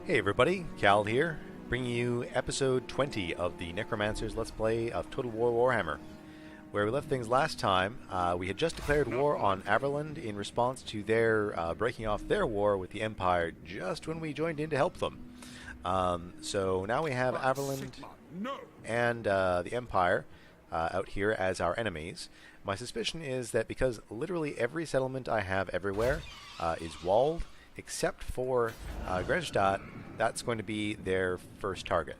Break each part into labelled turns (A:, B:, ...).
A: Hey everybody, Cal here, bringing you episode 20 of the Necromancers Let's Play of Total War Warhammer. Where we left things last time, we had just declared war on Averland in response to their breaking off their war with the Empire just when we joined in to help them. So now we have Averland and the Empire out here as our enemies. My suspicion is that because literally every settlement I have everywhere is walled, except for Grenstadt, that's going to be their first target.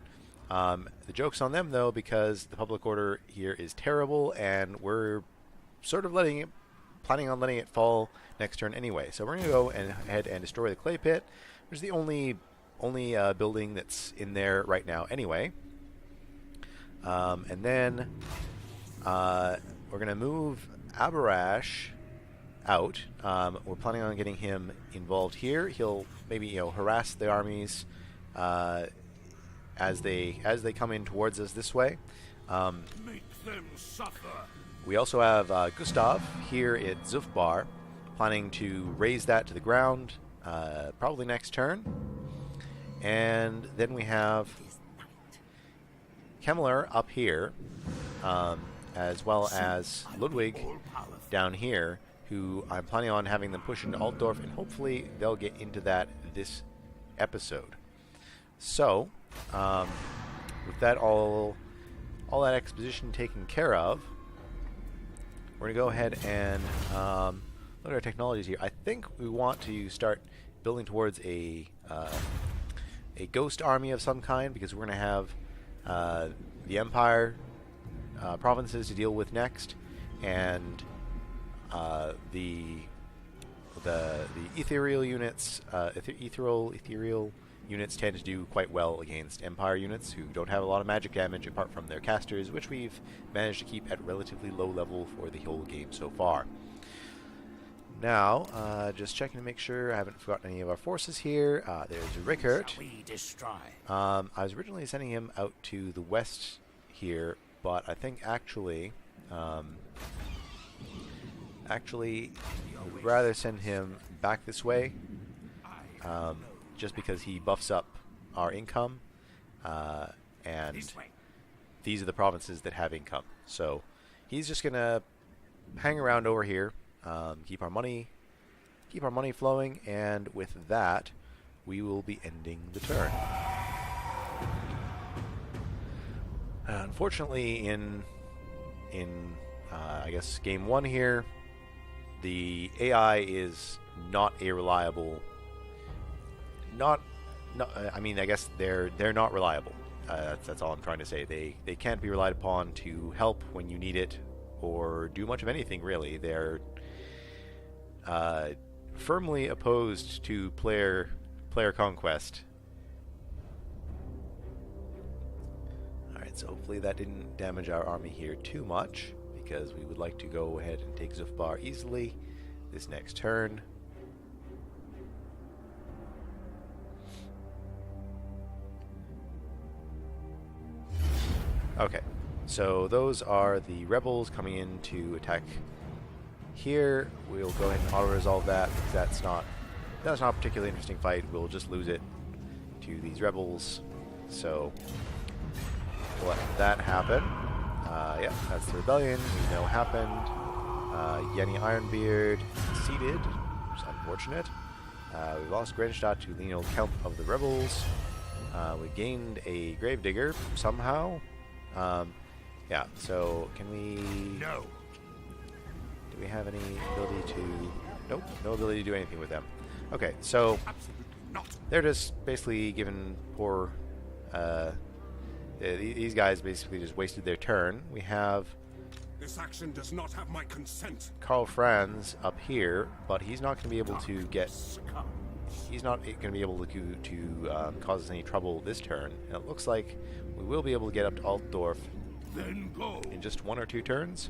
A: The joke's on them, though, because the public order here is terrible, and we're sort of planning on letting it fall next turn anyway. So we're going to go ahead and destroy the clay pit, which is the only building that's in there right now anyway. And then we're going to move Abarash out. We're planning on getting him involved here. He'll maybe harass the armies as they come in towards us this way.
B: Make them suffer.
A: We also have Gustav here at Zufbar, planning to raise that to the ground probably next turn. And then we have Kemmler up here, as well as Ludwig down here, who I'm planning on having them push into Altdorf, and hopefully they'll get into that this episode. So, with that all that exposition taken care of, we're going to go ahead and look at our technologies here. I think we want to start building towards a ghost army of some kind, because we're going to have the Empire provinces to deal with next, and the ethereal units, ethereal units tend to do quite well against Empire units who don't have a lot of magic damage apart from their casters, which we've managed to keep at relatively low level for the whole game so far. Now, just checking to make sure I haven't forgotten any of our forces here. There's Rickert. I was originally sending him out to the west here, but I think actually I would rather send him back this way, just because he buffs up our income, and these are the provinces that have income. So he's just gonna hang around over here, keep our money flowing, and with that, we will be ending the turn. Unfortunately, in I guess game one here, the AI is not a reliable. I mean, I guess they're not reliable. That's all I'm trying to say. They can't be relied upon to help when you need it, or do much of anything really. They're firmly opposed to player conquest. All right, so hopefully that didn't damage our army here too much, because we would like to go ahead and take Zufbar easily this next turn. Okay, so those are the rebels coming in to attack here. We'll go ahead and auto-resolve that, because that's not a particularly interesting fight. We'll just lose it to these rebels. So we'll let that happen. Yeah, that's the rebellion. We know happened. Yenny Ironbeard conceded, which is unfortunate. We lost Grenstadt to Lienel Count of the rebels. We gained a Gravedigger somehow. Yeah, so can we...
B: No.
A: Do we have any ability to... Nope, no ability to do anything with them. Okay, so they're just basically giving poor... these guys basically just wasted their turn. We have...
B: This action does not have my consent.
A: Karl Franz up here, but he's not going to be able to get... He's not going to be able to cause us any trouble this turn. And it looks like we will be able to get up to Altdorf
B: Then go.
A: in just 1 or 2 turns.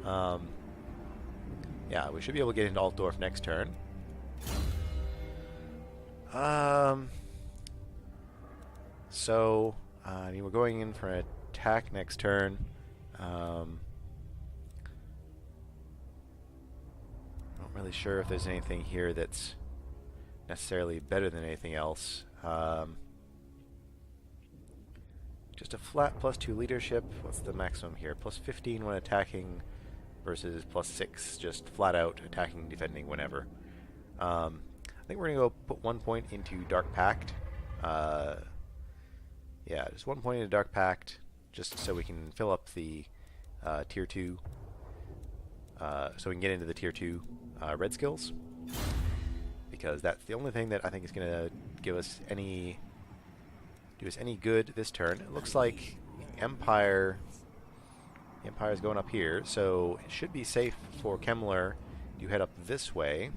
A: Yeah, we should be able to get into Altdorf next turn. So, I mean, we're going in for an attack next turn. Not really sure if there's anything here that's necessarily better than anything else. Just a flat +2 leadership. What's the maximum here? +15 when attacking versus +6 just flat out attacking, defending whenever. I think we're going to go put 1 point into Dark Pact. Yeah, just 1 point into Dark Pact just so we can fill up the tier 2. So we can get into the tier 2 red skills. Because that's the only thing that I think is going to give us any... do us any good this turn. It looks like the Empire's going up here, so it should be safe for Kemmler to head up this way.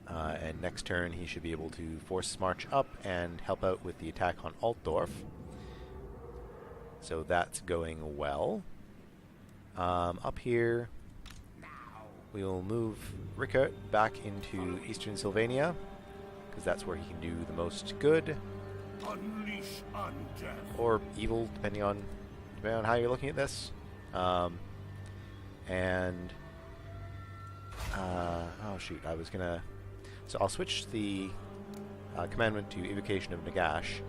A: And next turn he should be able to force march up and help out with the attack on Altdorf. So that's going well. Up here we will move Rickert back into Eastern Sylvania, because that's where he can do the most good.
B: Unleash undeath.
A: Or evil, depending on how you're looking at this. Oh shoot, I was gonna... So I'll switch the commandment to Evocation of Nagash,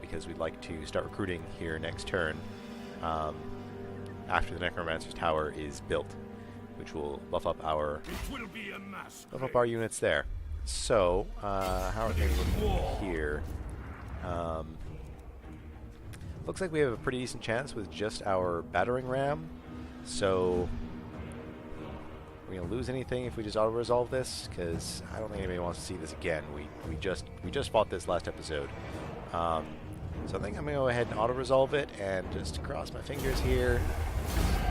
A: because we'd like to start recruiting here next turn, after the Necromancer's Tower is built, which will buff up our units there. So, how are things looking here? Looks like we have a pretty decent chance with just our battering ram. So, are we gonna lose anything if we just auto-resolve this? Because I don't think anybody wants to see this again. We just fought this last episode. So I think I'm gonna go ahead and auto-resolve it and just cross my fingers here.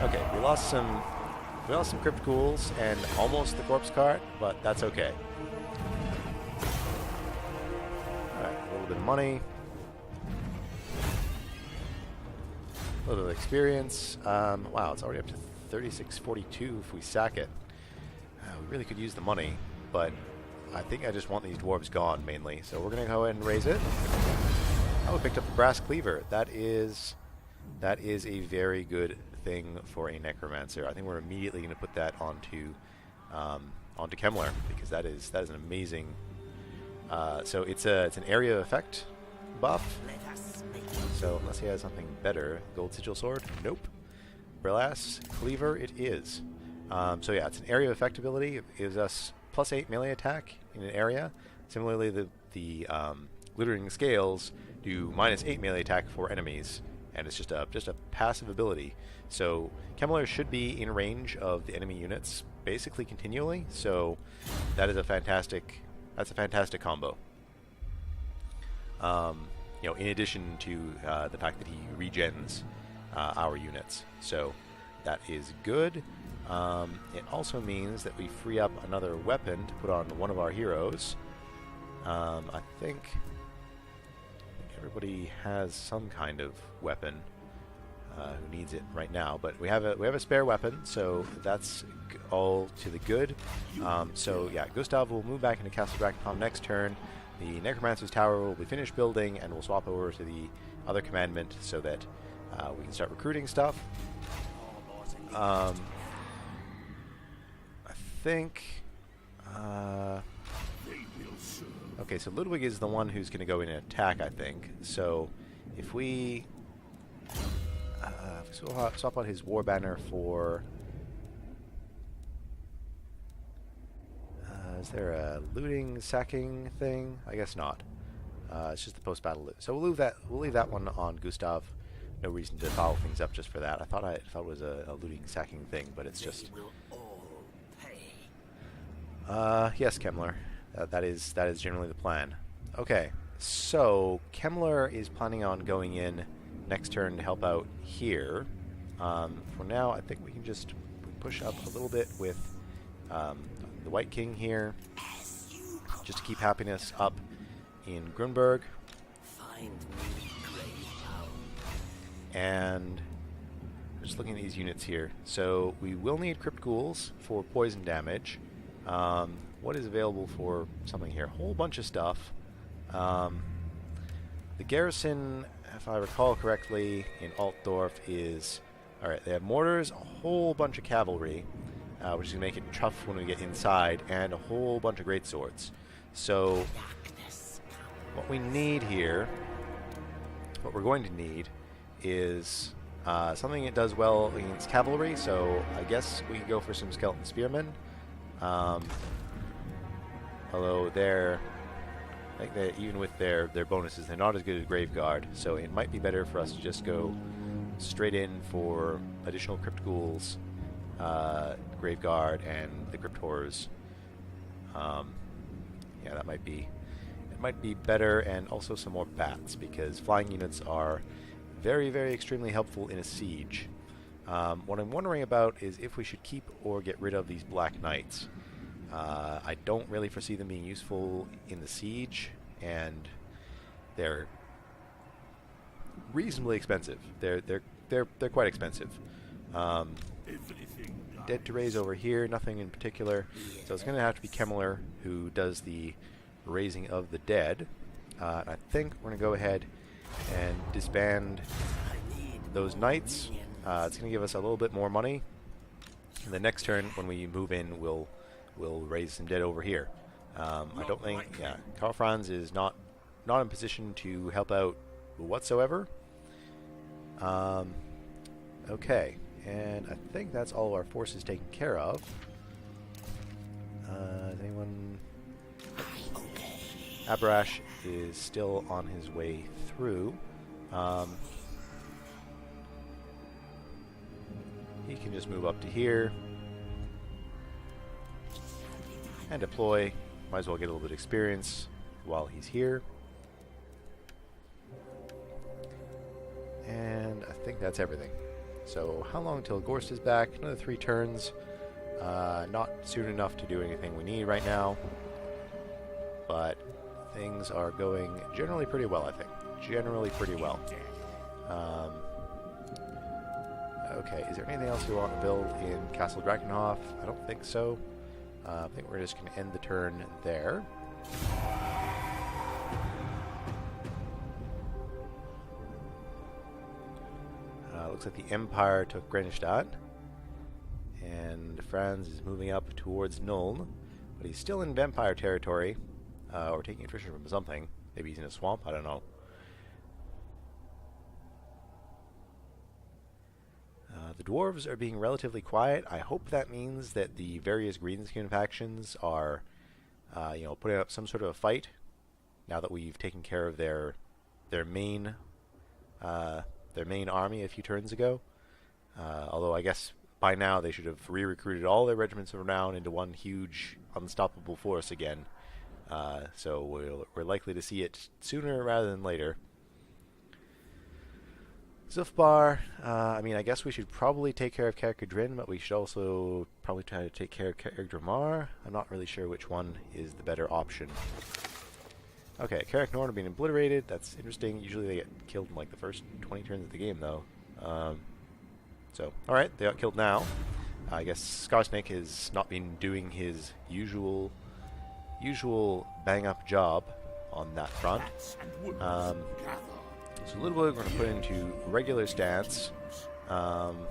A: Okay, we lost some crypt ghouls and almost the corpse cart, but that's okay. Alright, a little bit of money. A little bit of experience. Wow, it's already up to 3642 if we sack it. We really could use the money, but I think I just want these dwarves gone mainly. So we're going to go ahead and raise it. Oh, we picked up a brass cleaver. That is a very good thing for a necromancer. I think we're immediately going to put that onto Kemmler, because that is an amazing. So it's an area of effect buff. So unless he has something better, gold sigil sword, nope. Brass cleaver, it is. So yeah, it's an area of effect ability. It gives us +8 melee attack in an area. Similarly, the glittering scales do -8 melee attack for enemies, and it's just a passive ability. So Kemmler should be in range of the enemy units basically continually. So that is a fantastic combo. In addition to the fact that he regens our units, so that is good. It also means that we free up another weapon to put on one of our heroes. I think everybody has some kind of weapon who needs it right now, but we have a spare weapon, so that's all to the good. So yeah, Gustav will move back into Castle Drakenholm next turn. The Necromancer's Tower will be finished building, and we'll swap over to the other commandment so that we can start recruiting stuff. I think... okay, so Ludwig is the one who's going to go in and attack, I think. So if we swap out his war banner for... is there a looting, sacking thing? I guess not. It's just the post-battle loot. So we'll leave that one on Gustav. No reason to foul things up just for that. I thought it was a looting, sacking thing, but it's just... yes, Kemmler. That is generally the plan. Okay, so Kemmler is planning on going in next turn to help out here. For now, I think we can just push up a little bit with the White King here, just to keep happiness up in Grunberg. And just looking at these units here. So we will need crypt ghouls for poison damage. What is available for something here? A whole bunch of stuff. The garrison, if I recall correctly, in Altdorf is... Alright, they have mortars, a whole bunch of cavalry. which is going to make it tough when we get inside, and a whole bunch of greatswords. So what we need here, what we're going to need, is something that does well against cavalry. So I guess we could go for some skeleton spearmen. Although they're, like, even with their bonuses, they're not as good as Grave Guard. So it might be better for us to just go straight in for additional Crypt Ghouls, Grave Guard, and the Crypt Horrors. Yeah, that might be. It might be better, and also some more bats, because flying units are very, very extremely helpful in a siege. What I'm wondering about is if we should keep or get rid of these Black Knights. I don't really foresee them being useful in the siege, and they're reasonably expensive. They're quite expensive. Dead to raise over here, nothing in particular. So it's going to have to be Kemmler who does the raising of the dead. I think we're going to go ahead and disband those knights. It's going to give us a little bit more money. And the next turn, when we move in, we'll raise some dead over here. I don't think, yeah, Karl Franz is not in position to help out whatsoever. Okay, and I think that's all our forces taken care of. Is anyone? Abarash is still on his way through. He can just move up to here and deploy. Might as well get a little bit of experience while he's here. And I think that's everything. So how long till Gorst is back? Another 3 turns. Not soon enough to do anything we need right now, but things are going generally pretty well, I think. Generally pretty well. Okay, is there anything else we want to build in Castle Drakenhof? I don't think so. I think we're just going to end the turn there. Looks like the Empire took Grenstadt, and Franz is moving up towards Nuln, but he's still in vampire territory, or taking attrition from something. Maybe he's in a swamp, I don't know. The dwarves are being relatively quiet. I hope that means that the various Greenskin factions are, putting up some sort of a fight now that we've taken care of their main army a few turns ago. Although I guess by now they should have re-recruited all their regiments of renown into one huge, unstoppable force again. So we're likely to see it sooner rather than later. Zufbar, I guess we should probably take care of Kerkadrin, but we should also probably try to take care of Kerkdramar. I'm not really sure which one is the better option. Okay, Carrick Norn are being obliterated. That's interesting. Usually they get killed in like the first 20 turns of the game, though. Alright, they got killed now. I guess Skarsnik has not been doing his usual bang-up job on that front. So a little bit we're going to put into regular stance. I'm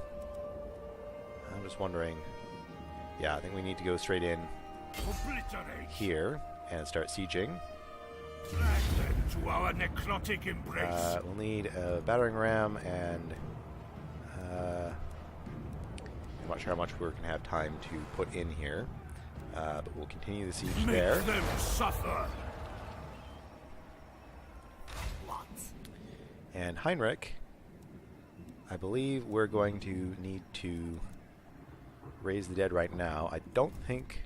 A: just wondering. Yeah, I think we need to go straight in here and start sieging.
B: To our necrotic embrace.
A: We'll need a battering ram, and I'm not sure how much we're going to have time to put in here, but we'll continue the siege there.
B: Make them suffer.
A: And Heinrich, I believe we're going to need to raise the dead right now. I don't think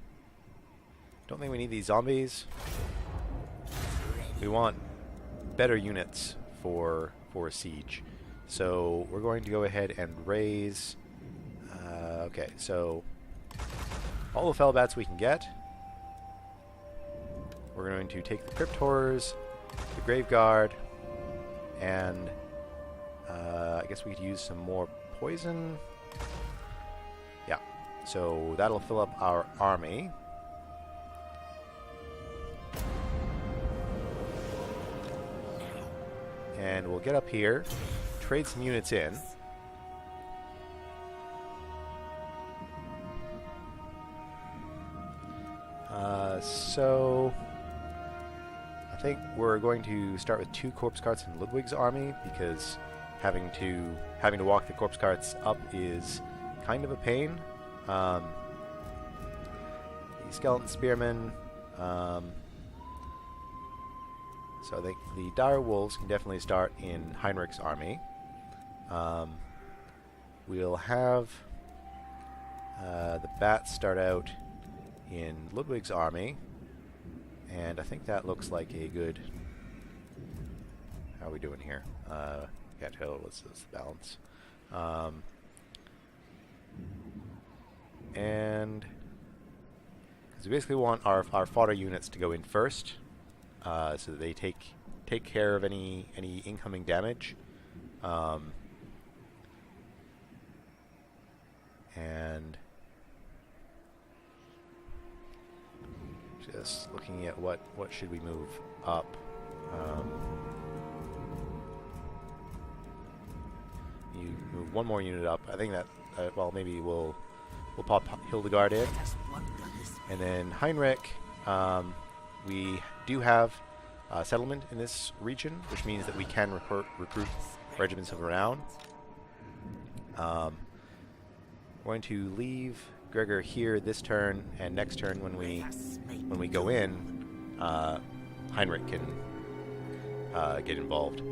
A: we need these zombies. We want better units for a siege. So we're going to go ahead and raise. Okay, so all the Fellbats we can get. We're going to take the Crypt Horrors, the Grave Guard, and I guess we could use some more poison. Yeah, so that'll fill up our army. And we'll get up here, trade some units in. So I think we're going to start with 2 corpse carts in Ludwig's army, because having to walk the corpse carts up is kind of a pain. The skeleton spearmen. So I think the dire wolves can definitely start in Heinrich's army. We'll have the bats start out in Ludwig's army, and I think that looks like a good... How are we doing here? Can't tell what's the balance. And because we basically want our fodder units to go in first, so that they take care of any incoming damage. And just looking at what should we move up. You move 1 more unit up. I think that well, maybe we'll pop Hildegard in, and then Heinrich. We do have settlement in this region, which means that we can recruit regiments of renown. We're going to leave Gregor here this turn, and next turn when we go in, Heinrich can get involved.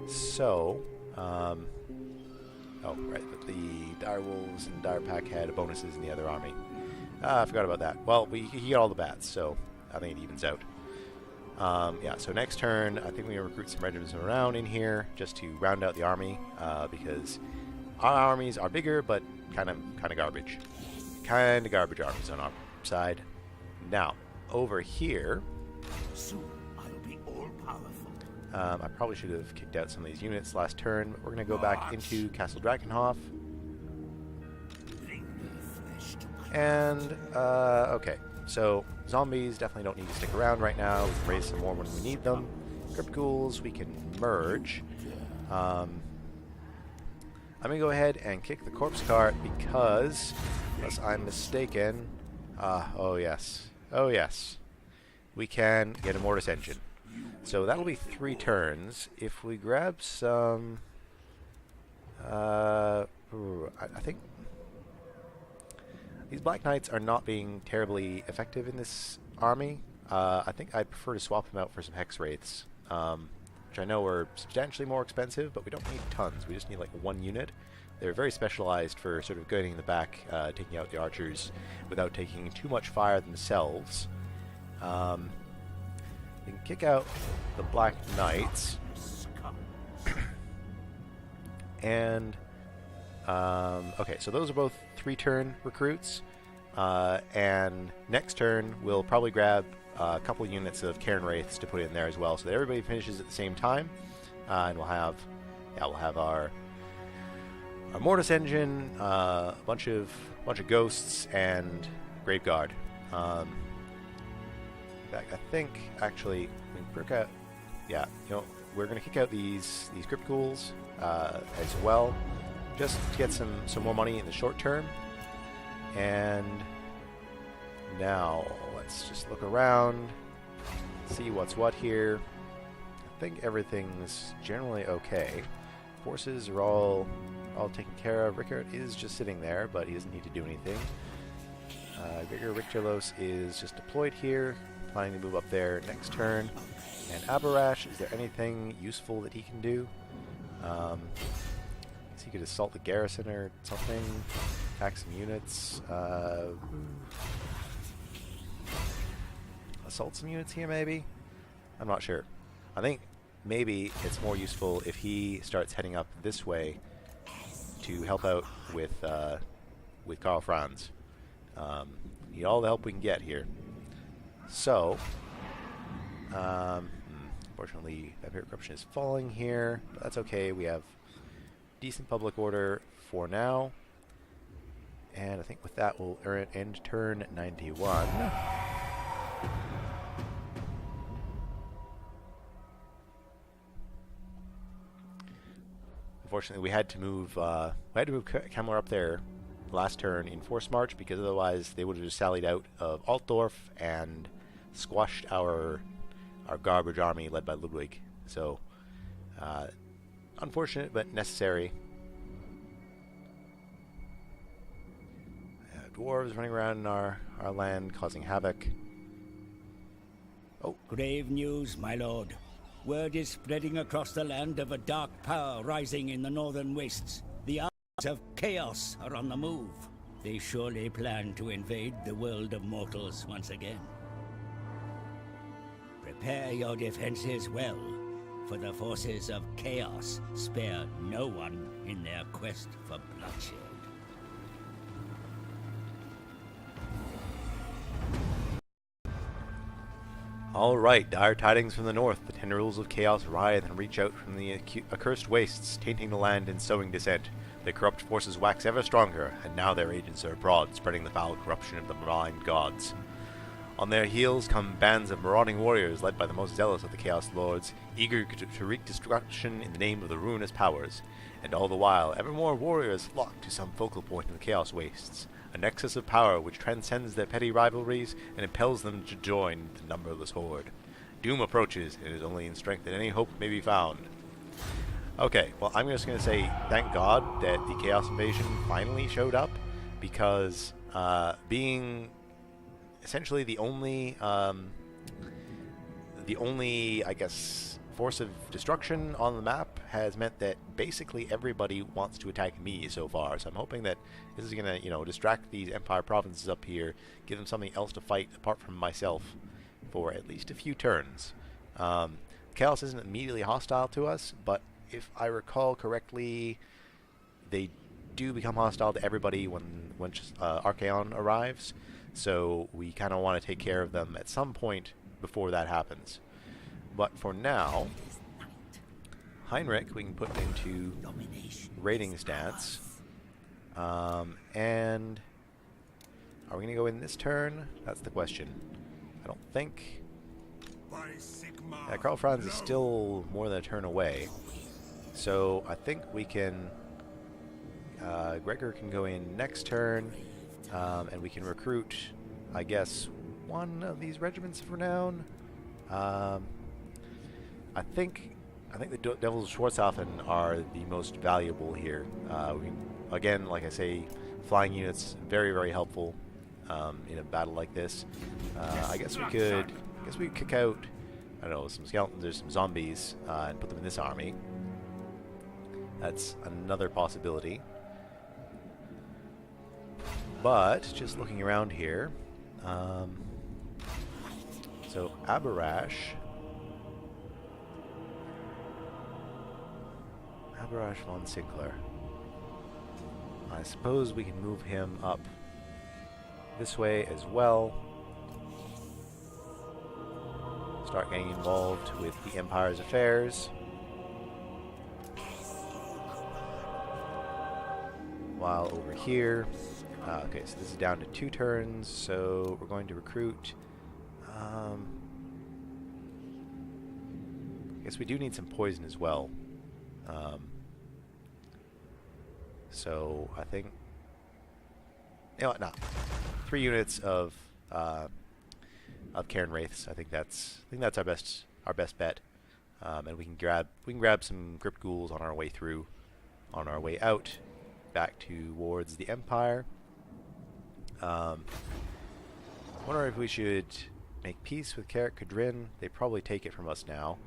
A: So, oh right, but the dire wolves and dire pack had bonuses in the other army. I forgot about that. Well, he got all the bats, so I think it evens out. Yeah, so next turn, I think we're going to recruit some regiments around in here just to round out the army, because our armies are bigger, but kind of garbage. Kind of garbage armies on our side. Now, over here,
B: Soon I'll be all-powerful.
A: I probably should have kicked out some of these units last turn, but we're going to go back into Castle Drakenhof.
B: Bring me flesh to
A: And, okay. So, zombies definitely don't need to stick around right now. We can raise some more when we need them. Crypt ghouls, we can merge. I'm going to go ahead and kick the corpse cart because, unless I'm mistaken, oh yes, we can get a mortis engine. So that'll be 3 turns. If we grab some, I think these Black Knights are not being terribly effective in this army. I think I'd prefer to swap them out for some Hex Wraiths, which I know are substantially more expensive, but we don't need tons. We just need like 1 unit. They're very specialized for sort of getting in the back, taking out the archers without taking too much fire themselves. You can kick out the Black Knights. And, okay, so those are both 3-turn recruits. And next turn, we'll probably grab a couple units of Cairn Wraiths to put in there as well, so that everybody finishes at the same time. And we'll have our Mortis Engine, a bunch of ghosts, and Graveguard. In fact, I think actually we can break out. Yeah, we're going to kick out these Crypt Ghouls as well, just to get some more money in the short term. And now let's just look around, see what's what here. I think everything's generally okay. Forces are all taken care of. Rickard is just sitting there, but he doesn't need to do anything. Gregor Richterlos is just deployed here, planning to move up there next turn. And Abarash, is there anything useful that he can do? Guess he could assault the garrison or something, attack some units. Assault some units here, maybe? I'm not sure. I think maybe it's more useful if he starts heading up this way to help out with Karl Franz. Need all the help we can get here. So, unfortunately, Vampire Corruption is falling here, but that's okay. We have decent public order for now. And I think with that, we'll end turn 91. Unfortunately, we had to move Kemmler up there last turn in force march, because otherwise they would have just sallied out of Altdorf and squashed our garbage army led by Ludwig. So, unfortunate but necessary. Dwarves running around in our land, causing havoc. Oh.
B: Grave news, my lord. Word is spreading across the land of a dark power rising in the northern wastes. The armies of chaos are on the move. They surely plan to invade the world of mortals once again. Prepare your defenses well, for the forces of chaos spare no one in their quest for bloodshed.
A: Alright, dire tidings from the north. The tendrils of chaos writhe and reach out from the accursed wastes, tainting the land and sowing dissent. The corrupt forces wax ever stronger, and now their agents are abroad, spreading the foul corruption of the blind gods. On their heels come bands of marauding warriors led by the most zealous of the Chaos Lords, eager to wreak destruction in the name of the ruinous powers. And all the while, ever more warriors flock to some focal point in the Chaos Wastes, a nexus of power which transcends their petty rivalries and impels them to join the numberless horde. Doom approaches, and it is only in strength that any hope may be found. Okay, well, I'm just going to say thank God that the Chaos Invasion finally showed up, because being essentially the only, I guess, force of destruction on the map has meant that basically everybody wants to attack me so far. So I'm hoping that this is going to, distract these Empire provinces up here, give them something else to fight apart from myself for at least a few turns. Chaos isn't immediately hostile to us, but if I recall correctly, they do become hostile to everybody when Archaon arrives. So we kind of want to take care of them at some point before that happens. But for now, Heinrich we can put into raiding stats. And are we going to go in this turn? That's the question. I don't think. Karl Franz is still more than a turn away. So I think we can... Gregor can go in next turn. And we can recruit, I guess, one of these regiments of renown. I think the Devils of Schwarzhafen are the most valuable here. Again, like I say, flying units very, very helpful in a battle like this. I guess we could kick out, I don't know, some skeletons or some zombies and put them in this army. That's another possibility. But just looking around here, so Abarash von Sinclair. I suppose we can move him up this way as well. Start getting involved with the Empire's affairs. While over here, okay, so this is down to 2 turns, so we're going to recruit. I guess we do need some poison as well. So I think, you know what, no, 3 units of Cairn Wraiths. I think that's our best bet. And we can grab some Crypt Ghouls on our way through, on our way out, back towards the Empire. Wonder if we should make peace with Carrick Cadrin. They probably take it from us now.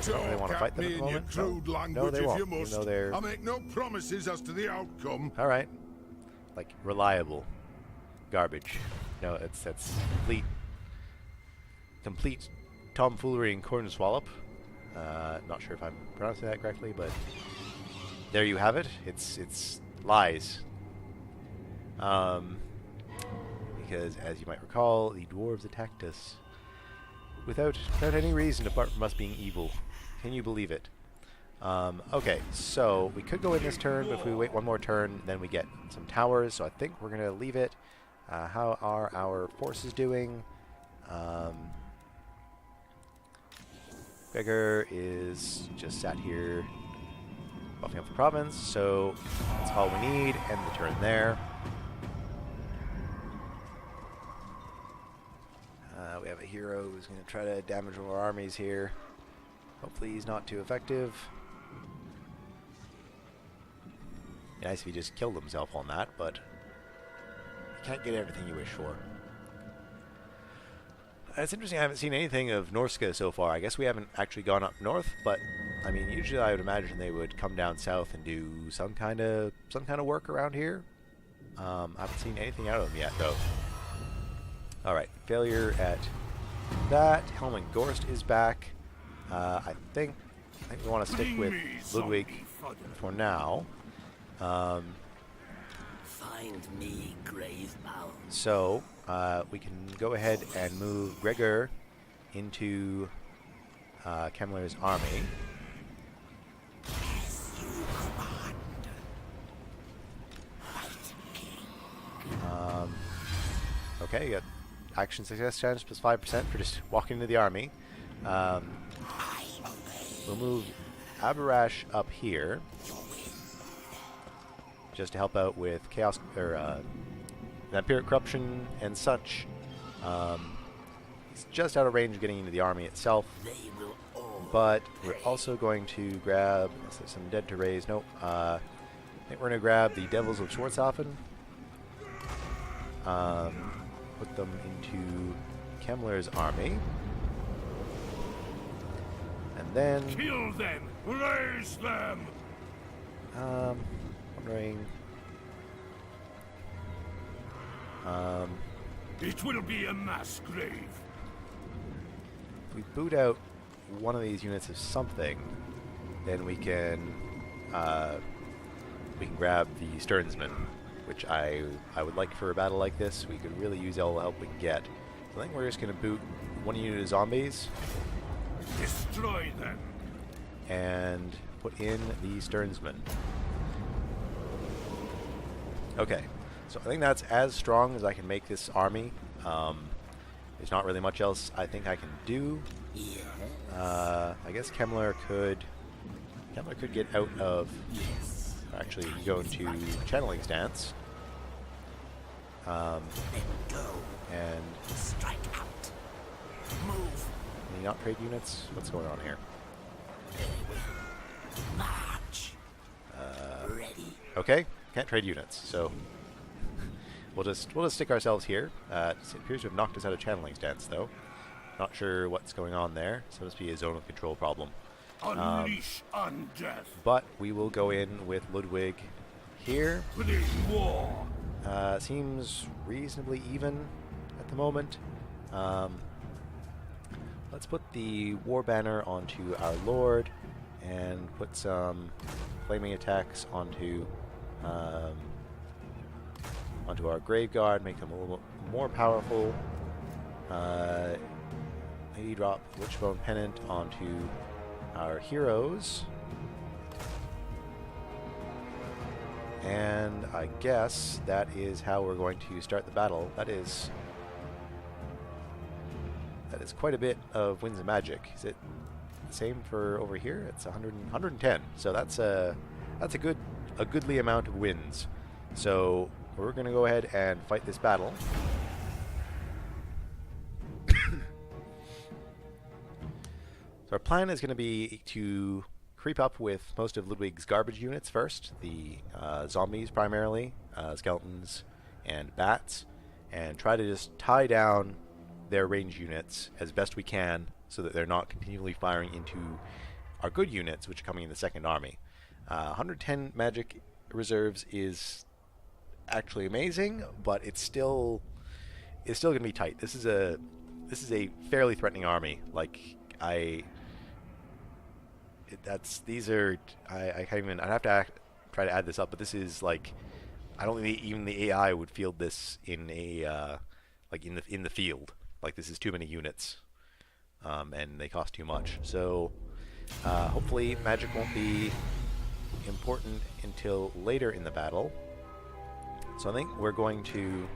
A: Don't really want to fight them at the moment. No, they won't. Even though they're...
C: I make no promises as to the outcome.
A: All right, like reliable garbage. No, that's complete tomfoolery and cornswallop. Not sure if I'm pronouncing that correctly, but there you have it. It's lies. Because as you might recall, the dwarves attacked us without any reason apart from us being evil. Can you believe it? Okay, so we could go in this turn, but if we wait one more turn, then we get some towers, so I think we're going to leave it. How are our forces doing? Gregor is just sat here buffing up the province, so that's all we need, end the turn there. We have a hero who's going to try to damage one of our armies here. Hopefully he's not too effective. Nice if he just killed himself on that, but you can't get everything you wish for. It's interesting, I haven't seen anything of Norska so far. I guess we haven't actually gone up north, but I mean, usually I would imagine they would come down south and do some kind of work around here. I haven't seen anything out of them yet, though. Alright, failure at that. Helm and Gorst is back. I think we want to stick with Ludwig for now.
D: Find me grave-bound.
A: So, we can go ahead and move Gregor into Kemmler's army.
D: As you command. Right, King.
A: Okay, you got action success chance plus 5% for just walking into the army. We'll move Abarash up here just to help out with chaos or vampiric corruption and such. It's just out of range of getting into the army itself. But we're also going to grab some dead to raise. Nope. I think we're going to grab the Devils of Schwarzhafen. Put them into Kemmler's army. And then...
C: Kill them! Raise them!
A: Wondering...
C: It will be a mass grave.
A: If we boot out one of these units of something, then we can grab the Sternsman, which I would like for a battle like this. We could really use all the help we can get. So I think we're just going to boot one unit of zombies.
C: Destroy them.
A: And put in the Sternsman. Okay, so I think that's as strong as I can make this army. There's not really much else I think I can do.
D: Yes.
A: I guess Kemmler could get out of...
D: Yes.
A: Actually, go into channeling stance.
D: Then go.
A: And
D: Strike out. Move.
A: can you not trade units? What's going on here?
D: Very well. March. Ready.
A: Okay, can't trade units, so we'll just stick ourselves here. It appears to have knocked us out of channeling stance, though. Not sure what's going on there. So it must be a zone of control problem.
C: Unleash undeath.
A: But we will go in with Ludwig here.
C: Bring war.
A: Seems reasonably even at the moment. Let's put the war banner onto our lord and put some flaming attacks onto our grave guard, make them a little more powerful. Maybe drop Witchbone Pennant onto our heroes. And I guess that is how we're going to start the battle. That is quite a bit of Winds of Magic. Is it the same for over here? It's 110. So that's a goodly amount of wins. So we're going to go ahead and fight this battle. So our plan is going to be to creep up with most of Ludwig's garbage units first, the zombies primarily, skeletons and bats, and try to just tie down their range units as best we can so that they're not continually firing into our good units, which are coming in the second army. 110 magic reserves is actually amazing, but it's still going to be tight. This is a fairly threatening army. Like I can't even. I'd have to try to add this up, but this is like I don't think even the AI would field this in a in the field. Like this is too many units, and they cost too much. So hopefully magic won't be important until later in the battle. So I think we're going to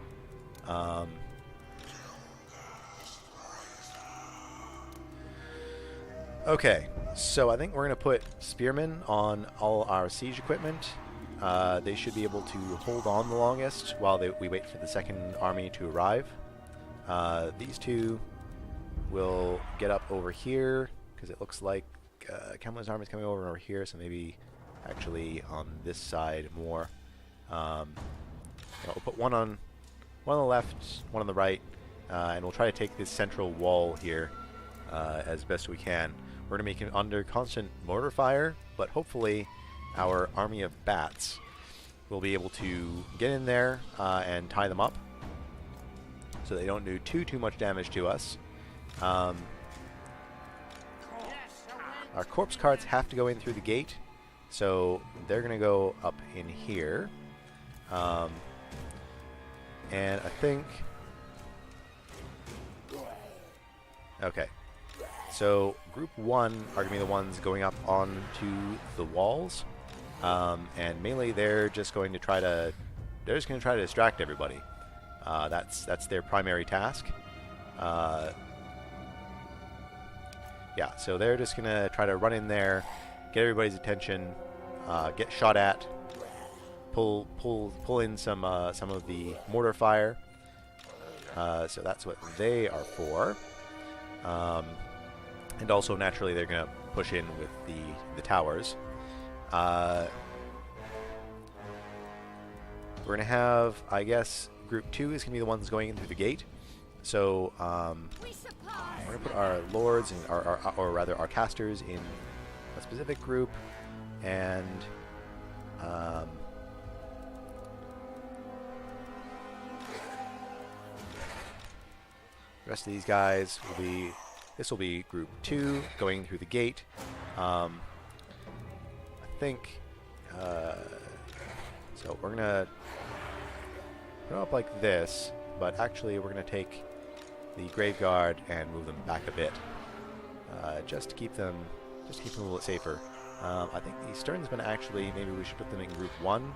A: okay, so I think we're going to put spearmen on all our siege equipment. They should be able to hold on the longest while we wait for the second army to arrive. These two will get up over here, because it looks like Cameron's army is coming over here, so maybe actually on this side more. We'll put one on the left, one on the right, and we'll try to take this central wall here as best we can. We're going to make it under constant mortar fire, but hopefully our army of bats will be able to get in there and tie them up so they don't do too much damage to us. Our corpse carts have to go in through the gate, so they're going to go up in here. And I think... Okay. So group 1 are going to be the ones going up onto the walls. And mainly they're just going to try to distract everybody. That's their primary task. Yeah, so they're just going to try to run in there, get everybody's attention, get shot at, pull in some of the mortar fire. So that's what they are for. And also naturally they're going to push in with the towers. We're going to have, I guess, group 2 is going to be the ones going in through the gate. So we're going to put our lords and or rather our casters in a specific group, and the rest of these guys will be. This will be group 2 going through the gate. I think. So we're gonna put it up like this, but actually we're gonna take the grave guard and move them back a bit, just to keep them a little bit safer. I think the Sternsmen actually, maybe we should put them in group 1,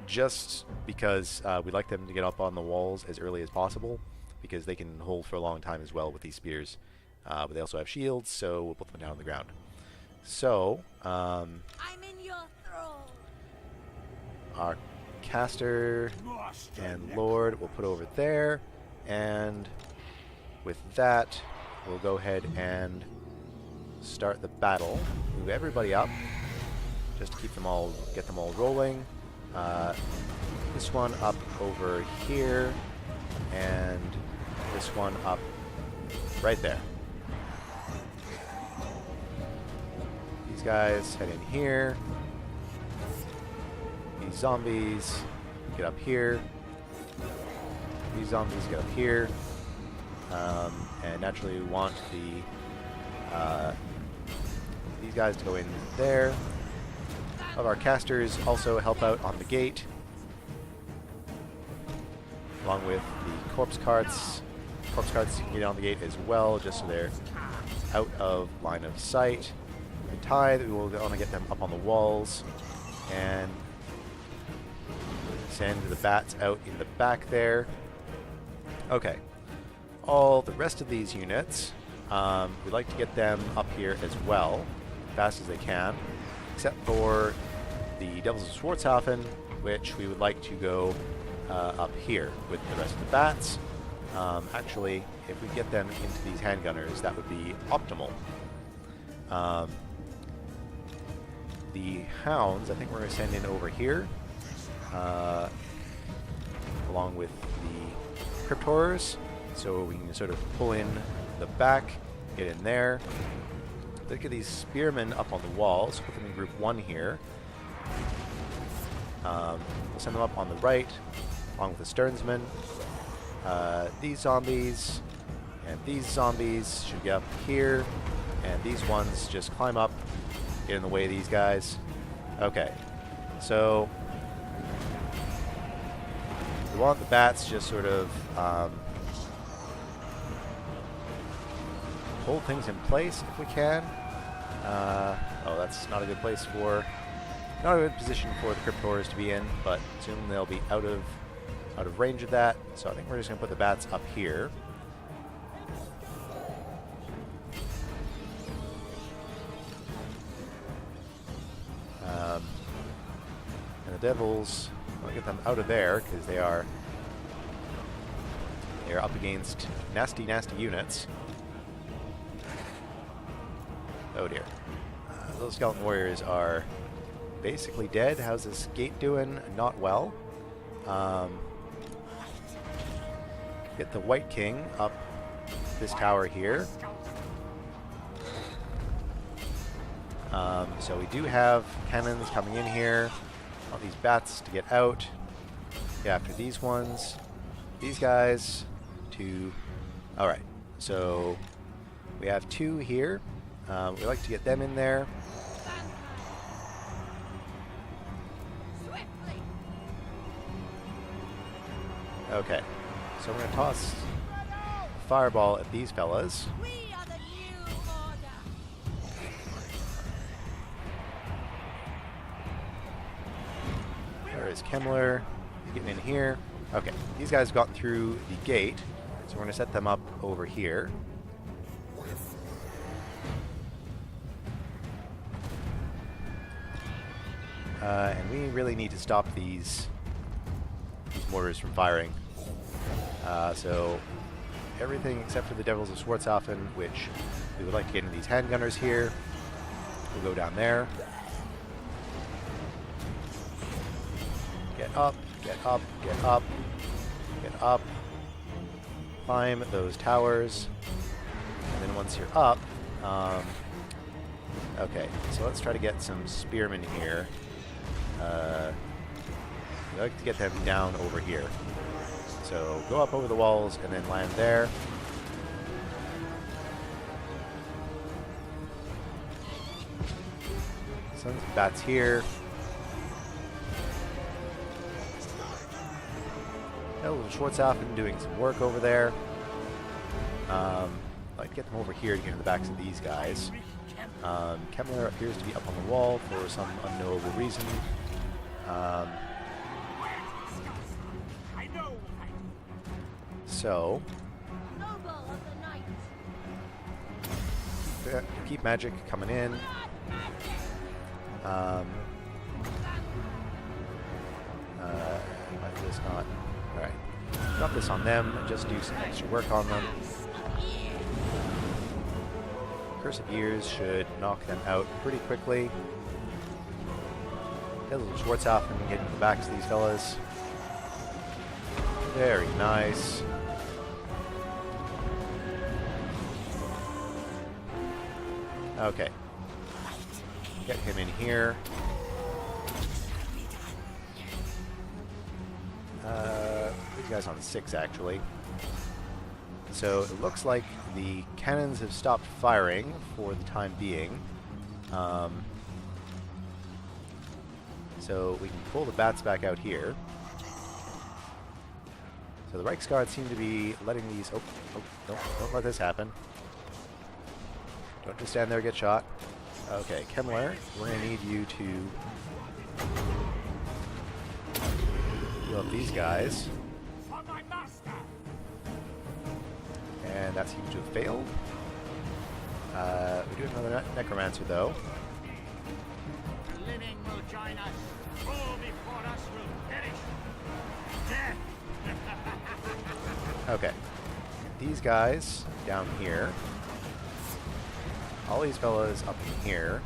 A: just because we'd like them to get up on the walls as early as possible, because they can hold for a long time as well with these spears. But they also have shields, so we'll put them down on the ground. So,
D: I'm in your thrall.
A: Our caster and lord we'll put over there, and with that we'll go ahead and start the battle. Move everybody up just to keep them all, get them all rolling. This one up over here, and this one up right there. These guys head in here. These zombies get up here. These zombies get up here. And naturally we want these guys to go in there. Of our casters also help out on the gate, along with the corpse carts. Corpse carts can get on the gate as well, just so they're out of line of sight. The tithe, we will want to get them up on the walls, and send the bats out in the back there. Okay. All the rest of these units, we'd like to get them up here as well, as fast as they can, except for the Devils of Schwarzhafen, which we would like to go up here with the rest of the bats. Actually, if we get them into these handgunners, that would be optimal. The hounds, I think we're going to send in over here, along with the crypt horrors, so we can sort of pull in the back, get in there. Look at these spearmen up on the walls. Put them in group 1 here. We'll send them up on the right, along with the Sternsmen. These zombies and these zombies should get up here, and these ones just climb up, get in the way of these guys. Okay, so we want the bats just sort of hold things in place if we can. Oh, that's not a good place for, not a good position for the crypt horrors to be in, but soon they'll be out of range of that. So I think we're just gonna put the bats up here. And the devils, I'll get them out of there because they are They're up against nasty, nasty units. Oh dear. Those skeleton warriors are basically dead. How's this gate doing? Not well. Get the White King up this tower here. So we do have cannons coming in here. Want these bats to get out. Get after these ones. These guys to... Alright, so we have 2 here. We like to get them in there. Okay, so we're going to toss a fireball at these fellas.
D: We are the new order.
A: There is Kemmler getting in here. Okay, these guys have gotten through the gate, so we're going to set them up over here. And we really need to stop these mortars from firing. So everything except for the Devils of Schwarzhofen, which we would like to get into these handgunners here. We'll go down there. Get up, get up, get up, get up. Climb those towers. And then once you're up, okay, so let's try to get some spearmen here. I'd like to get them down over here. So go up over the walls and then land there. Some bats here. Schwarzhofen doing some work over there. I'd like to get them over here to get into the backs of these guys. Kemmler appears to be up on the wall for some unknowable reason. So, keep magic coming in. Might just not. Alright. Drop this on them and just do some extra work on them. Curse of Years should knock them out pretty quickly. Get a little Schwarzhofen and get into the backs of these fellas. Very nice. Okay. Get him in here. These guys on 6 actually. So it looks like the cannons have stopped firing for the time being. So we can pull the bats back out here. So the Reichsguard seem to be letting these... Oh, don't let this happen. Don't just stand there and get shot. Okay, Kemmler, we're going to need you to heal up these guys. And that seems to have failed. We do have another Necromancer, though.
E: The living will join us. All before us will perish. Death!
A: Okay. These guys down here. All these fellas up in here.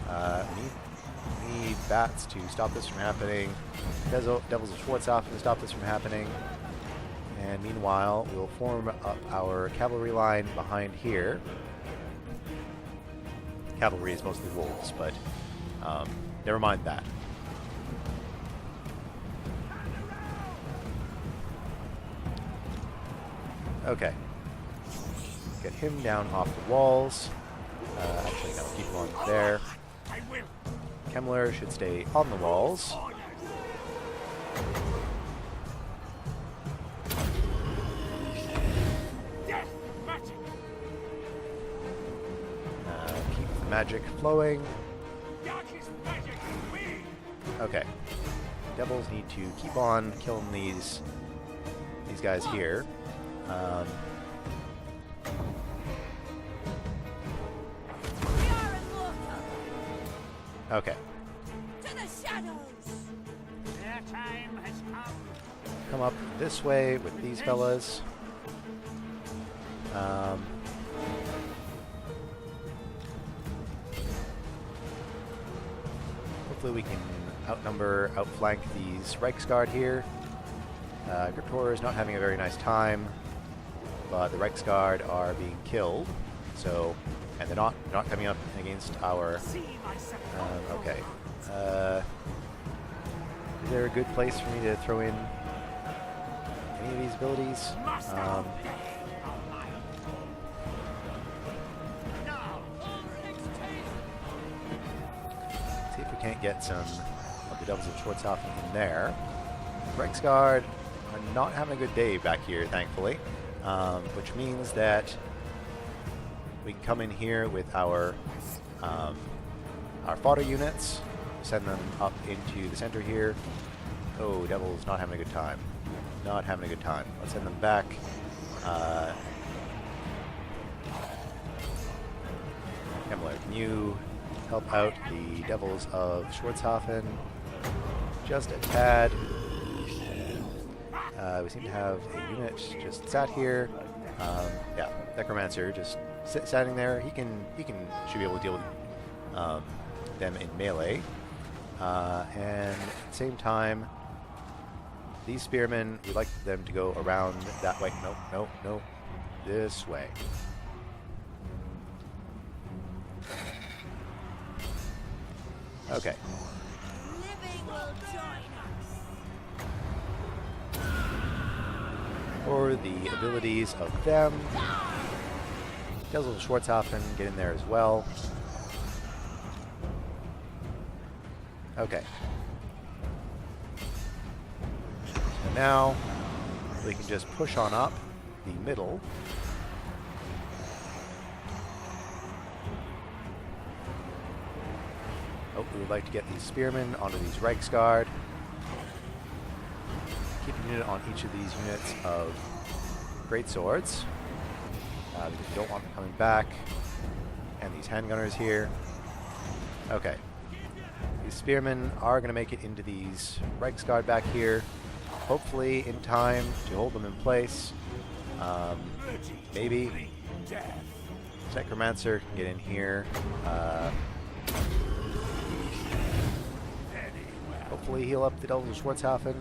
A: We need bats to stop this from happening. Devils of Schwarzhofen to stop this from happening. And meanwhile, we'll form up our cavalry line behind here. Cavalry is mostly wolves, but never mind that. Okay. Get him down off the walls. Actually, no, keep him on there. Kemmler should stay on the walls. Keep the magic flowing. Okay. Devils need to keep on killing these guys here. Okay.
D: To the shadows.
E: Their time has come.
A: Come up this way with these fellas. Hopefully we can outflank these Reichsguard here. Griptor is not having a very nice time, but the Reichsguard are being killed. So, and they're not coming up against our. Okay. Is there a good place for me to throw in any of these abilities? See if we can't get some of the Devils of Schwarzhofen in there. Reichsguard are not having a good day back here, thankfully, which means that we can come in here with our fodder units, send them up into the center here. Oh, Devil's not having a good time. Not having a good time. Let's send them back. Himmler, can you help out the Devils of Schwarzhofen just a tad? We seem to have a unit just sat here. Yeah, Necromancer just standing there. He should be able to deal with them in melee. And at the same time, these spearmen, we'd like them to go around that way. Nope. This way. Okay.
D: Living will join us.
A: For the abilities of them, Devils of Schwarzhofen get in there as well. Okay. So now we can just push on up the middle. Oh, we would like to get these spearmen onto these Reichsguard. Keep a unit on each of these units of great swords. Because we don't want them coming back. And these handgunners here. Okay. These spearmen are going to make it into these Reichsguard back here. Hopefully in time to hold them in place. Maybe. Necromancer can get in here. Hopefully heal up the Devils of Schwarzhofen.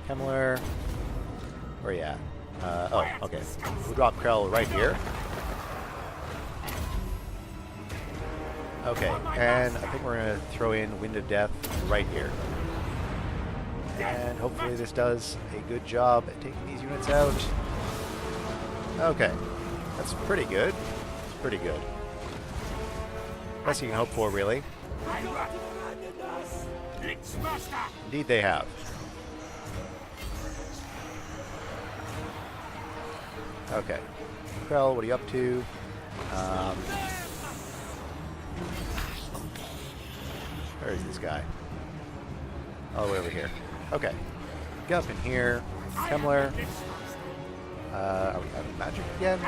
A: Himmler. Where are you at? Oh, okay. We'll drop Krell right here. Okay, and I think we're going to throw in Wind of Death right here. And hopefully this does a good job at taking these units out. Okay, that's pretty good. It's pretty good. Best you can hope for, really. Indeed they have. Okay. Krell, what are you up to? Where is this guy? All the way over here. Okay. Get up in here. Himmler. Are we out of magic again?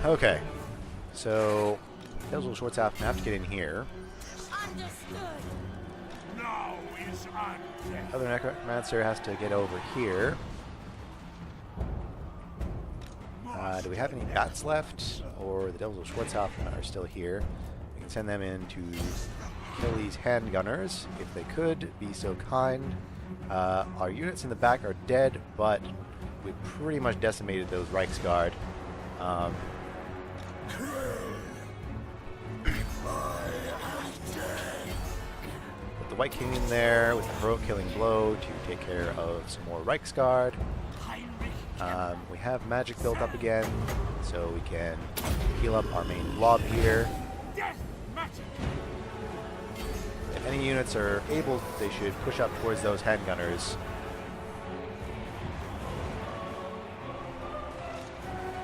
A: Okay. So, Devils of Schwarzhofen have to get in here.
D: Understood.
C: Now is undead.
A: Other Necromancer has to get over here. Do we have any bats left? Or the Devils of Schwarzhofen are still here? We can send them in to kill these handgunners, if they could be so kind. Our units in the back are dead, but we pretty much decimated those Reichsguard. Put the White King in there with a heroic killing blow to take care of some more Reichsguard. We have magic built up again, so we can heal up our main blob here. If any units are able, they should push up towards those handgunners.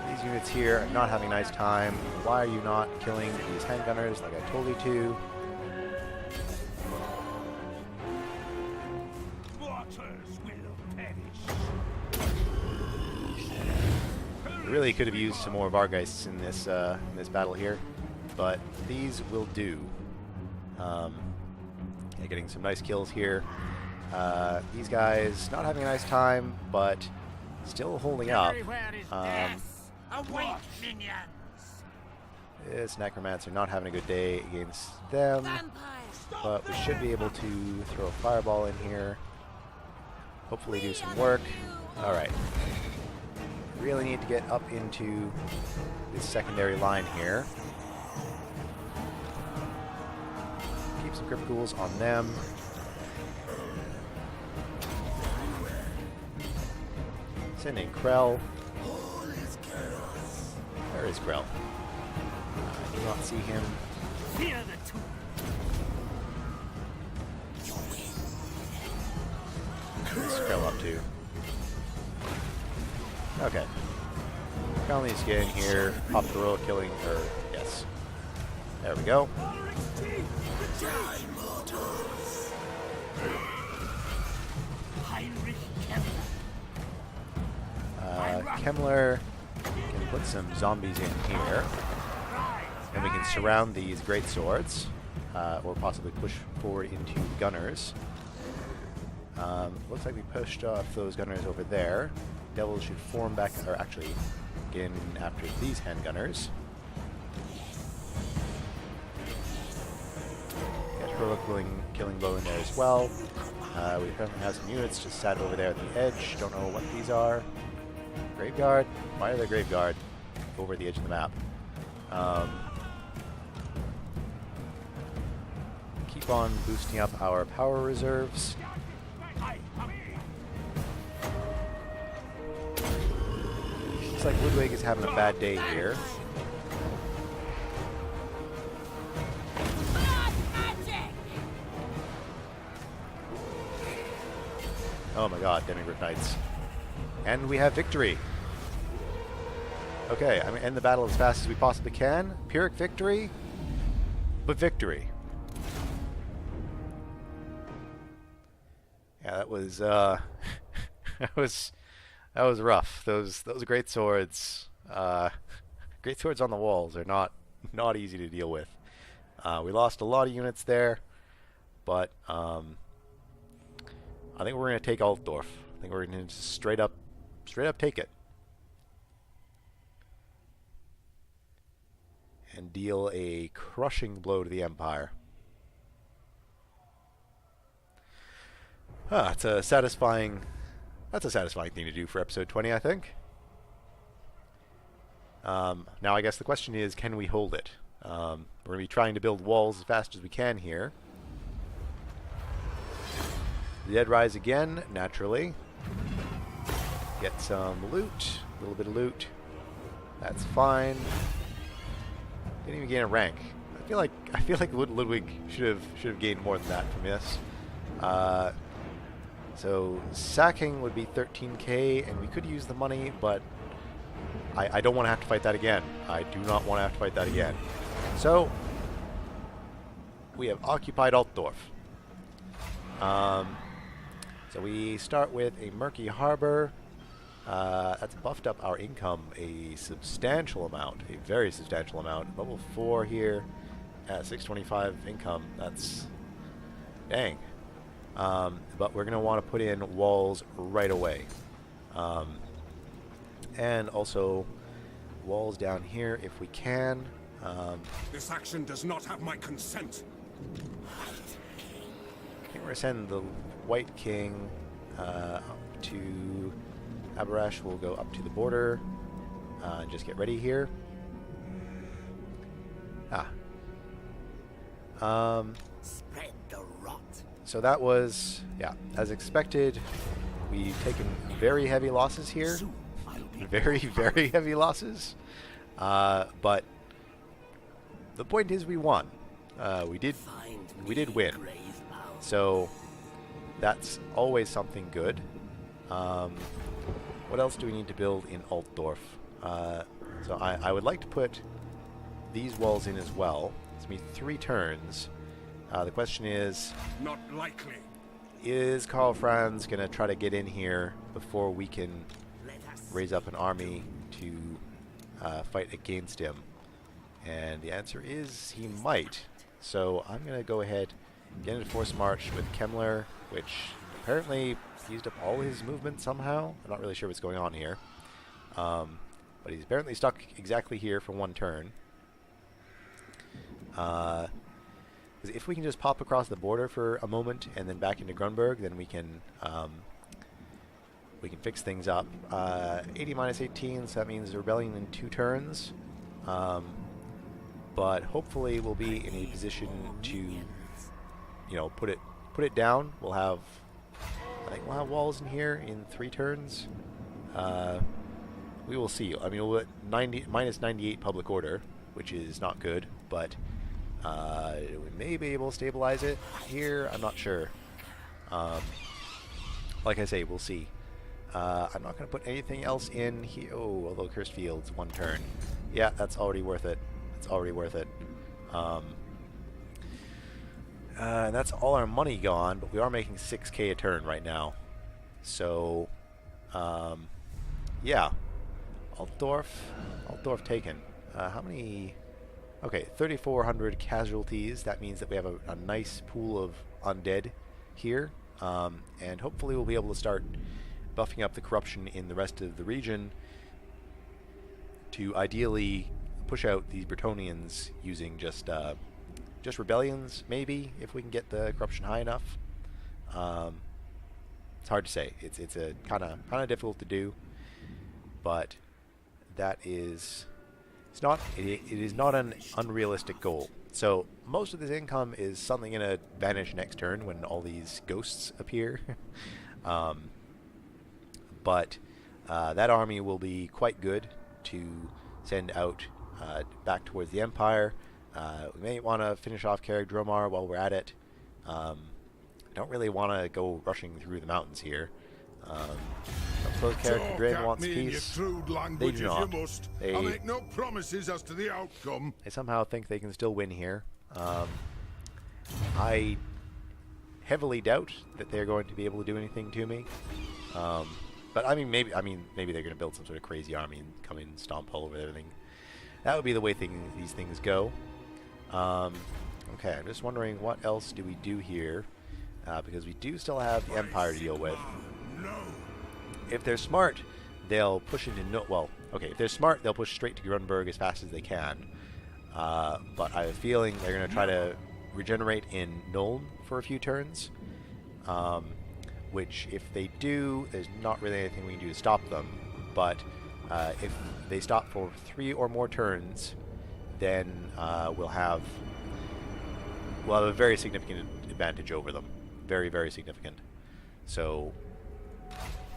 A: These units here are not having a nice time. Why are you not killing these handgunners like I told you to? Really could have used some more Vargeists in this battle here. but these will do. Yeah, getting some nice kills here. These guys not having a nice time, but still holding up.
E: Everywhere is death. Await, minions.
A: This Necromancer not having a good day against them, but we should be able to throw a fireball in here. Hopefully do some work. Alright. Really need to get up into this secondary line here. Keep some Crypt Ghouls on them. Sending Krell. Where is Krell? I do not see him.
E: Fear the tomb.
A: What's Krell up to? Okay. Krell needs to get in here. Pop the royal killing, or yes. There we go. Kemmler can put some zombies in here. And we can surround these great swords, or possibly push forward into gunners. Looks like we pushed off those gunners over there. Devils should form back, or actually get in after these handgunners. Get heroic killing blow in there as well. We currently have some units just sat over there at the edge. Don't know what these are. Graveyard? Why are they graveyard over the edge of the map? Keep on boosting up our power reserves. Looks like Ludwig is having a bad day here. Oh my god, Demigryph Knights. And we have victory. Okay, I'm going to end the battle as fast as we possibly can. Pyrrhic victory, but victory. Yeah, that was that was rough. Those great swords on the walls are not easy to deal with. We lost a lot of units there, but I think we're going to take Altdorf. I think we're going to just straight up take it. And deal a crushing blow to the Empire. That's a satisfying thing to do for episode 20, I think. Now I guess the question is, can we hold it? We're going to be trying to build walls as fast as we can here. The dead rise again, naturally. Get some loot, a little bit of loot. That's fine. Didn't even gain a rank. I feel like Ludwig should have gained more than that from this. So sacking would be 13k, and we could use the money, but I don't want to have to fight that again. I do not want to have to fight that again. So we have occupied Altdorf. So we start with a murky harbor. That's buffed up our income a substantial amount, a very substantial amount. Level 4 here at 625 income. That's dang. But we're going to want to put in walls right away. And also walls down here if we can.
C: This action does not have my consent.
A: I think we're going to send the White King up to Abarash. Will go up to the border. Just get ready here.
B: Spread the rot.
A: So that was, yeah, as expected. We've taken very heavy losses here. Very, very heavy losses. But the point is we won. We did win. So that's always something good. What else do we need to build in Altdorf? So I would like to put these walls in as well. It's going to be 3 turns. The question is...
C: Not likely.
A: Is Karl Franz going to try to get in here before we can raise up an army to fight against him? And the answer is he might. So I'm going to go ahead and get into Force March with Kemmler, which apparently used up all his movement somehow. I'm not really sure what's going on here. But he's apparently stuck exactly here for one turn. If we can just pop across the border for a moment and then back into Grunberg, then we can fix things up. 80 minus 18, so that means rebellion in 2 turns. But hopefully we'll be in a position to, you know, put it down. I think we'll have walls in here in 3 turns. We will see. I mean, we'll at minus 98 public order, which is not good, but we may be able to stabilize it here. I'm not sure. Like I say, we'll see. I'm not going to put anything else in here. Oh, although Cursed Fields, 1 turn. Yeah, that's already worth it. It's already worth it. And that's all our money gone, but we are making 6k a turn right now. So, yeah. Altdorf taken. How many? Okay, 3,400 casualties. That means that we have a nice pool of undead here. And hopefully we'll be able to start buffing up the corruption in the rest of the region to ideally push out these Bretonnians using just rebellions, maybe, if we can get the corruption high enough. It's hard to say. It's a kind of difficult to do, but that is it is not an unrealistic goal. So most of this income is suddenly going to vanish next turn when all these ghosts appear. But that army will be quite good to send out back towards the Empire. We may want to finish off Carrick Dromar while we're at it. I don't really want to go rushing through the mountains here. I suppose Carrick Drain wants peace. They do not.
C: I make no promises as to the outcome.
A: They somehow think they can still win here. I heavily doubt that they're going to be able to do anything to me. But I mean, maybe they're going to build some sort of crazy army and come in and stomp all over everything. That would be the way these things go. Okay, I'm just wondering what else do we do here, because we do still have the Empire to deal with. If they're smart, they'll push into if they're smart, they'll push straight to Grunberg as fast as they can. But I have a feeling they're going to try to regenerate in Nuln for a few turns. Which, if they do, there's not really anything we can do to stop them. But if they stop for 3 or more turns, then we'll have a very significant advantage over them. Very, very significant. So,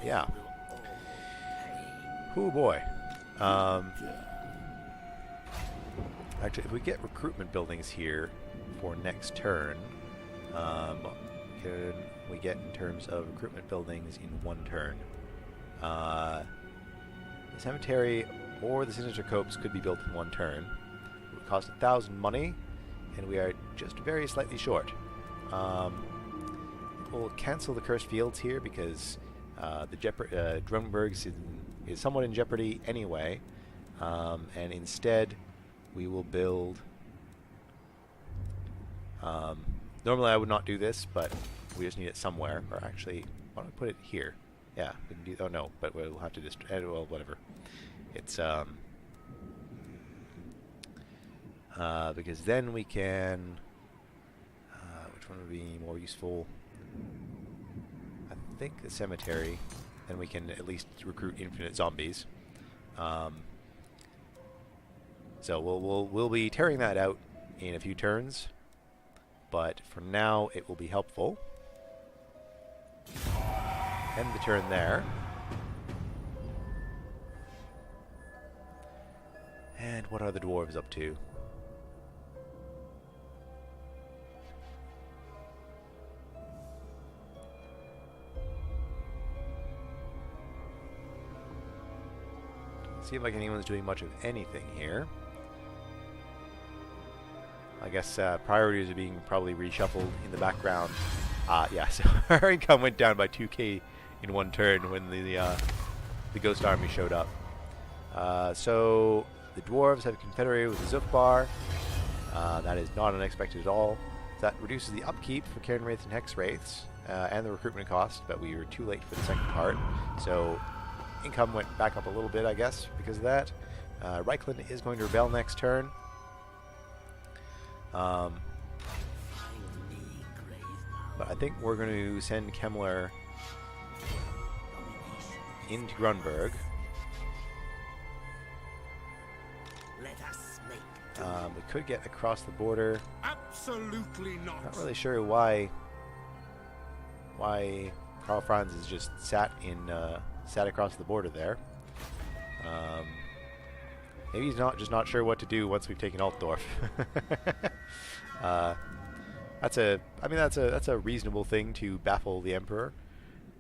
A: yeah. Oh boy. Actually, if we get recruitment buildings here for next turn, can we get in terms of recruitment buildings in 1 turn? The cemetery or the sinister copse could be built in 1 turn. It would cost 1,000 money, and we are just very slightly short. We'll cancel the Cursed Fields here because the Drumberg is somewhat in jeopardy anyway, and instead we will build. Normally I would not do this, but we just need it somewhere. Or actually, why don't we put it here? Yeah, we can do. Oh no, but we'll have to just. Well, whatever. It's because then we can. Which one would be more useful? I think the cemetery. Then we can at least recruit infinite zombies. So we'll be tearing that out in a few turns, but for now it will be helpful. End the turn there. And what are the dwarves up to? Seems like anyone's doing much of anything here. I guess priorities are being probably reshuffled in the background. Yeah, so our income went down by 2k in 1 turn when the Ghost Army showed up. So The dwarves have confederated with the Zufbar. That is not unexpected at all. That reduces the upkeep for Cairn Wraiths and Hex Wraiths, and the recruitment cost, but we were too late for the second part. So income went back up a little bit, I guess, because of that. Reichland is going to rebel next turn. But I think we're going to send Kemmler into Grunberg. We could get across the border.
C: Absolutely not.
A: Not really sure why Karl Franz is just sat across the border there. Maybe he's just not sure what to do once we've taken Altdorf. That's a reasonable thing to baffle the Emperor.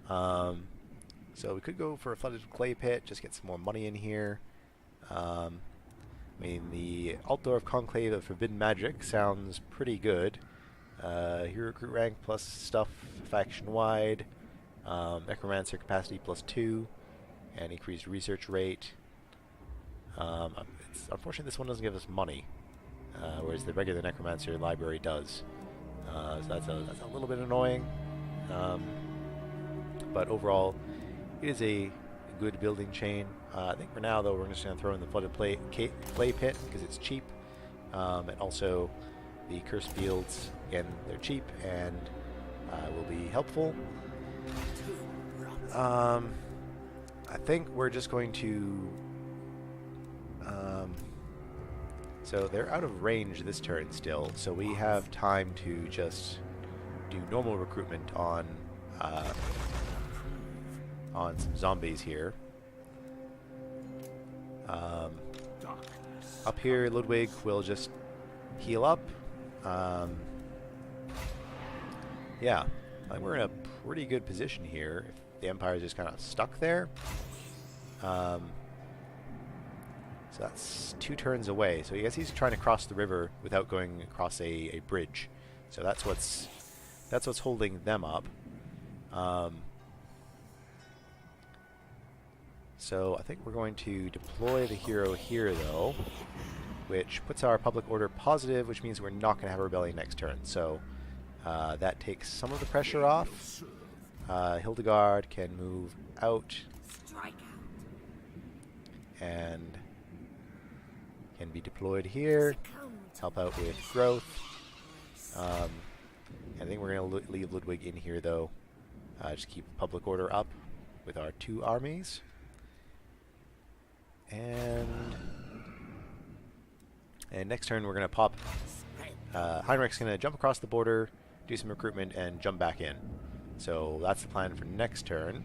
A: So we could go for a flooded clay pit, just get some more money in here. I mean, the Altdorf Conclave of Forbidden Magic sounds pretty good. Hero recruit rank plus stuff faction-wide. Necromancer capacity +2. And increased research rate. Unfortunately, this one doesn't give us money. Whereas the regular Necromancer library does. So that's a little bit annoying. But overall, it is a good building chain. I think for now, though, we're just going to throw in the flooded clay pit because it's cheap. And also, the cursed fields, again, they're cheap and will be helpful. I think we're just going to... so they're out of range this turn still, so we have time to just do normal recruitment on some zombies here. Up here, Ludwig will just heal up. Yeah, I think we're in a pretty good position here. If the Empire is just kind of stuck there. So that's 2 turns away. So I guess he's trying to cross the river without going across a bridge. So that's what's holding them up. So I think we're going to deploy the hero here, though, which puts our public order positive, which means we're not going to have a rebellion next turn. So that takes some of the pressure off. Hildegard can move out and can be deployed here, help out with growth. I think we're going to leave Ludwig in here, though. Just keep public order up with our 2 armies. And next turn we're going to pop... Heinrich's going to jump across the border, do some recruitment, and jump back in. So that's the plan for next turn.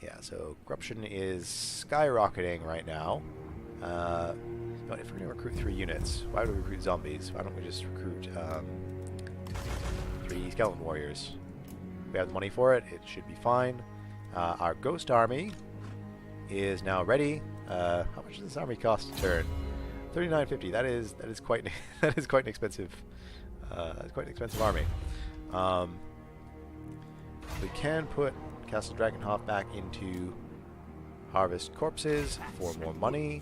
A: Yeah, so corruption is skyrocketing right now. But if we're going to recruit 3 units, why would we recruit zombies? Why don't we just recruit 3 skeleton warriors? If we have the money for it, it should be fine. Our ghost army is now ready. How much does this army cost a turn? 39.50. That is quite that is quite an expensive army. We can put Castle Dragonhof back into Harvest Corpses for more money,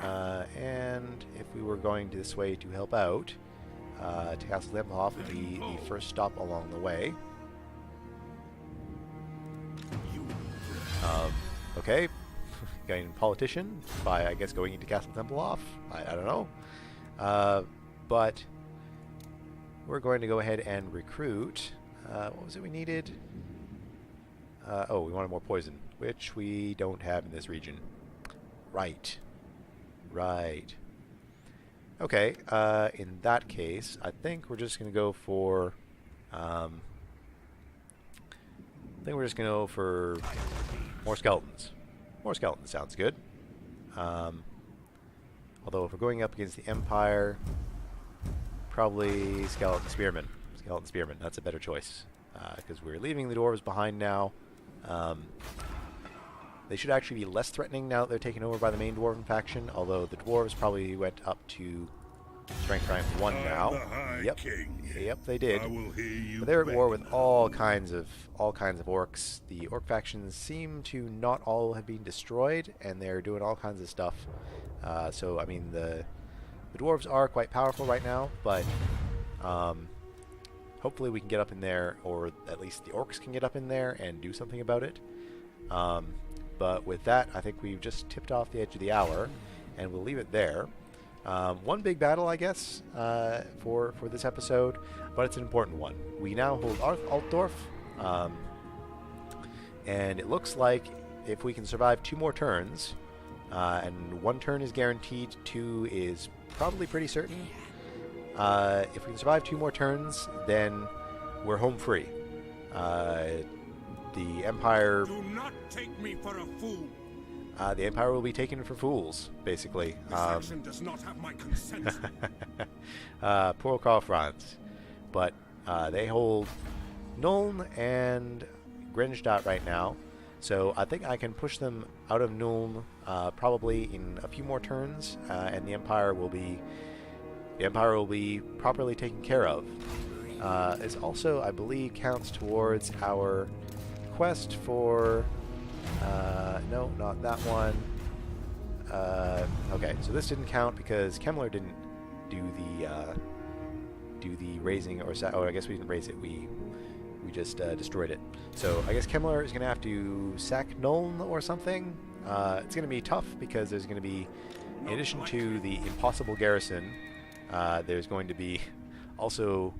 A: and if we were going this way to help out, Castle Dragonhof would be the first stop along the way. Okay, getting politician by, I guess, going into Castle Tempelhof. I don't know. But we're going to go ahead and recruit. What was it we needed? Oh, we wanted more poison, which we don't have in this region. Right. Right. Okay, in that case, I think we're just going to go for... I think we're just going to go for more skeletons. More skeletons sounds good. Although if we're going up against the Empire, probably Skeleton Spearmen. Skeleton Spearmen, that's a better choice. Because we're leaving the dwarves behind now. They should actually be less threatening now that they're taken over by the main dwarven faction, although the dwarves probably went up to strength rank 1 now.
F: The High
A: Yep.
F: King.
A: Yep, they did.
F: I will hear you.
A: But they're at war with
F: beckon.
A: all kinds of orcs. The orc factions seem to not all have been destroyed, and they're doing all kinds of stuff. So I mean, the dwarves are quite powerful right now, but hopefully we can get up in there, or at least the orcs can get up in there and do something about it. But with that, I think we've just tipped off the edge of the hour, and we'll leave it there. One big battle, I guess, for this episode, but it's an important one. We now hold Altdorf, and it looks like if we can survive 2 more turns, and 1 turn is guaranteed, 2 is probably pretty certain. If we can survive 2 more turns, then we're home free. The Empire...
C: Do not take me for a fool.
A: The Empire will be taken for fools, basically.
C: This action does not have my consent.
A: Poor Karl Franz. But they hold Nuln and Grenstadt right now, so I think I can push them out of Nuln probably in a few more turns, and the Empire will be properly taken care of. This also, I believe, counts towards our quest for... no, not that one. Okay, so this didn't count because Kemmler didn't do the raising, or I guess we didn't raise it. We just destroyed it. So I guess Kemmler is going to have to sack Nuln or something. It's going to be tough because there's going to be, in addition to the impossible garrison, there's going to be also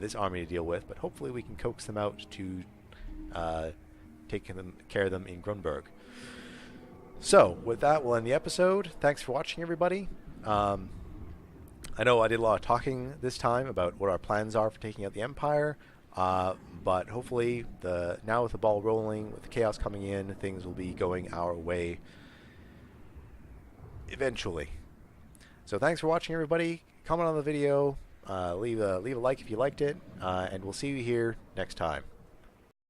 A: this army to deal with. But hopefully we can coax them out to take care of them in Grunberg. So with that, we'll end the episode. Thanks for watching, everybody. I know I did a lot of talking this time about what our plans are for taking out the Empire, but hopefully now with the ball rolling, with the chaos coming in, things will be going our way eventually. So thanks for watching, everybody. Comment on the video, leave a like if you liked it, and we'll see you here next time.